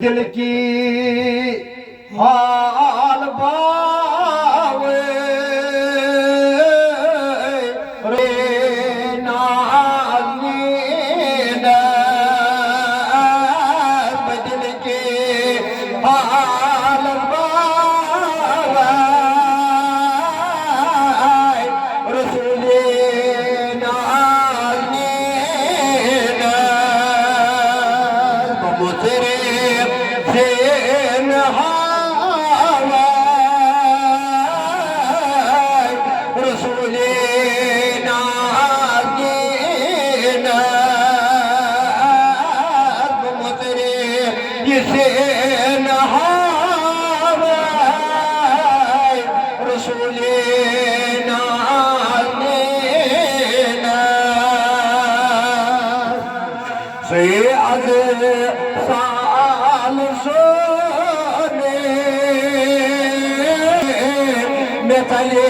दिल की हाल बावे रे नाज़नीन दिल के हाल बावे रसूले नाज़नीन मुझरे साल सोने में चले